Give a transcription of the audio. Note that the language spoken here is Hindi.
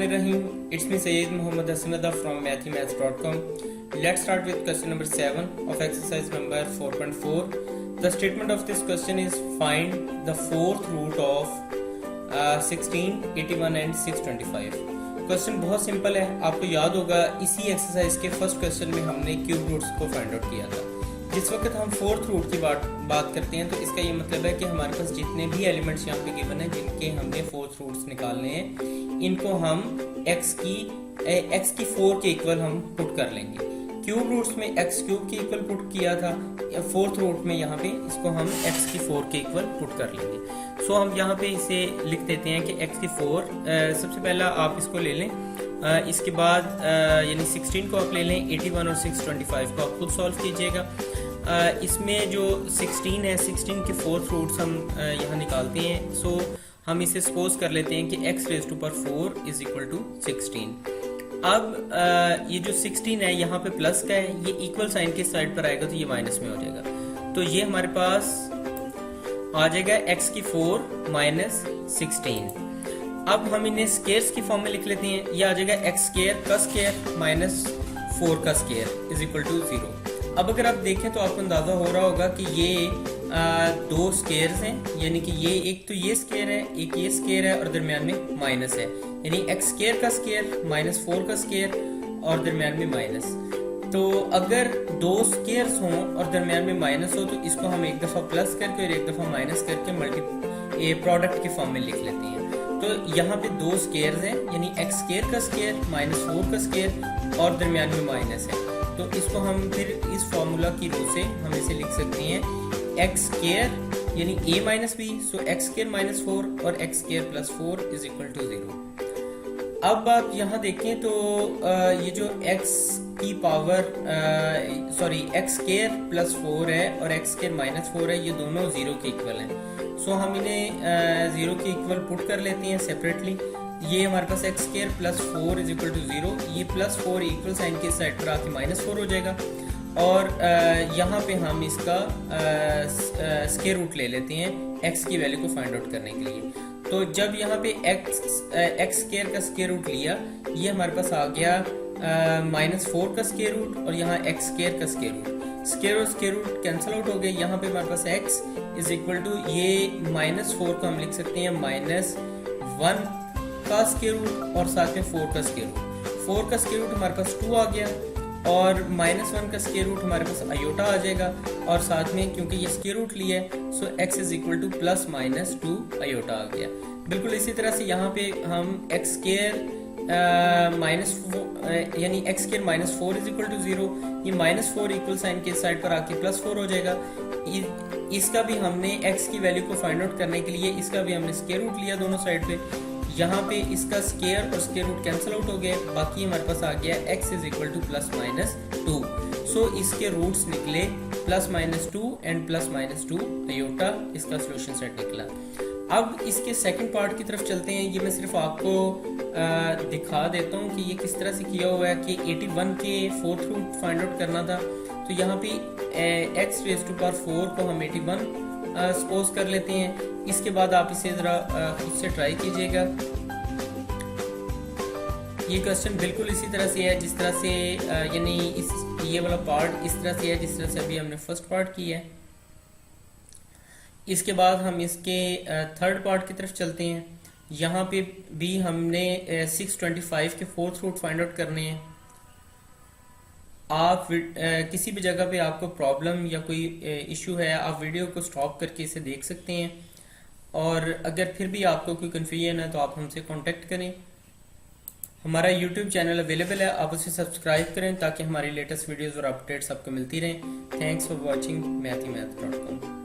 Bismillahirrahmanirrahim. It's me Sayyid Muhammad Hasanada from mathemaths.com. Let's start with question number 7 of exercise number 4.4. The statement of this question is find the fourth root of 16, 81 and 625. Question बहुत सिंपल है, आपको याद होगा इसी एक्सरसाइज के फर्स्ट क्वेश्चन में हमने क्यूब रूट्स को फाइंड आउट किया था। जिस वक्त हम फोर्थ रूट की बात करते हैं तो इसका ये मतलब है कि हमारे पास जितने भी एलिमेंट्स यहाँ पे गिवन है जिनके हमने फोर्थ रूट्स निकालने हैं, इनको हम x की 4 के इक्वल हम पुट कर लेंगे। क्यूब रूट्स में x क्यूब के इक्वल पुट किया था, फोर्थ रूट में यहाँ पे इसको हम x की 4 के इक्वल पुट कर लेंगे। सो हम यहाँ पे इसे लिख देते हैं कि x की 4, सबसे पहला आप इसको ले लें, इसके बाद यानी 16 को आप ले लें, 81 और 625 को आप खुद सॉल्व कीजिएगा। इसमें जो 16 है, 16 के फोर्थ रूट्स हम यहाँ निकालते हैं। सो हम इसे सपोज कर लेते हैं कि x raise to power 4 is equal to 16। अब ये जो 16 है यहाँ पे प्लस का है, ये इक्वल साइन के साइड पर आएगा तो ये माइनस में हो जाएगा। तो ये हमारे पास आ जाएगा x की 4 माइनस 16। अब हम इन्हें स्केयर्स की फॉर्म में लिख लेते हैं। ये आ जाएगा x स्केयर का स्केयर माइनस 4 का स्केयर इज इक्वल टू 0। अब अगर आप देखें तो आपको अंदाजा हो रहा होगा कि ये दो स्केयर्स हैं, यानी कि ये एक तो ये स्केयर है, एक ये स्केयर है और दरमियान में माइनस है, यानी x स्केयर का स्केयर माइनस 4 का स्केयर और दरमियान में माइनस। तो अगर दो स्केयर्स हों और दरमियान में माइनस हो तो इसको हम एक दफा प्लस करके और एक दफा माइनस करके प्रोडक्ट की फॉर्म में लिख लेते हैं। तो यहाँ पे दो स्केयर्स हैं, यानी x स्केयर का स्केयर माइनस 4 का स्केयर और दरमियान में माइनस है। तो इसको हम फिर इस फॉर्मूला की रो से हम इसे लिख सकते हैं x स्केयर यानी a minus B, so x square minus 4 और x square plus 4 is equal to 0। अब आप यहाँ देखें तो ये जो x की पावर x स्केयर प्लस 4 है और x स्केयर माइनस 4 है, ये दोनों 0 के इक्वल हैं। सो हम इन्हें 0 के इक्वल पुट कर लेते हैं सेपरेटली। ये हमारे पास x square plus 4 is equal to 0, ये प्लस 4 इक्वल साइन के साइड पर आके माइनस 4 हो जाएगा। और यहाँ पे हम इसका स्केयर रूट ले लेते हैं x की वैल्यू को फाइंड आउट करने के लिए। तो जब यहाँ पे x स्केयर का स्केयर रूट लिया, ये हमारे पास आ गया माइनस 4 का स्केयर रूट और यहाँ x स्केयर का स्केयर रूट। स्केयर और स्केयर रूट कैंसिल आउट हो गए। यहाँ पे हमारे पास x इज इक्वल टू ये माइनस 4 को हम लिख सकते हैं माइनस 1 का स्केयर रूट और साथ में 4 का स्केयर रूट। 4 का स्केयर रूट हमारे पास 2 आ गया और माइनस 1 का स्केयर रूट हमारे पास आयोटा आ जाएगा और साथ में क्योंकि ये स्केयर रूट लिया है so x is equal to plus minus 2 iota आ गया। बिल्कुल इसी तरह से यहाँ पे हम x स्केयर माइनस यानी x square minus 4 is equal to 0, ये माइनस 4 इक्वल साइन के साइड पर आके प्लस 4 हो जाएगा। इसका भी हमने x की वैल्यू को फाइंड आउट करने के लिए इसका भी हमने स्केयर रूट लिया दोनों साइड पे। यहाँ पे इसका स्केयर और स्केयर रूट कैंसिल आउट हो गए, बाकी हमारे पास आ गया x is equal to plus minus 2। सो इसके रूट्स निकले plus minus 2 and plus minus 2 iota, इसका सोल्यूशन सेट निकला। अब इसके सेकंड पार्ट की तरफ चलते हैं। ये मैं सिर्फ आपको दिखा देता हूँ कि ये किस तरह से किया हुआ है कि 81 के फोर्थ रूट फाइंड आउट करना था। तो यहाँ पे x रेज़ टू पावर 4 को हम 81 सपोज कर लेते हैं। इसके बाद आप इसे जरा खुद से ट्राई कीजिएगा। ये क्वेश्चन बिल्कुल इसी तरह से है जिस तरह से यानी ये वाला पार्ट इस तरह से है जिस तरह से अभी हमने फर्स्ट पार्ट किया है। इसके बाद हम इसके थर्ड पार्ट की तरफ चलते हैं। यहाँ पे भी हमने 625 के फोर्थ रूट फाइंड आउट करने हैं। आप किसी भी जगह पे आपको प्रॉब्लम या कोई इशू है, आप वीडियो को स्टॉप करके इसे देख सकते हैं और अगर फिर भी आपको कोई कन्फ्यूजन है तो आप हमसे कांटेक्ट करें। हमारा YouTube चैनल अवेलेबल है, आप उसे सब्सक्राइब करें ताकि हमारी लेटेस्ट वीडियोस और अपडेट्स आपको मिलती रहें। Thanks for watching mathemath.com।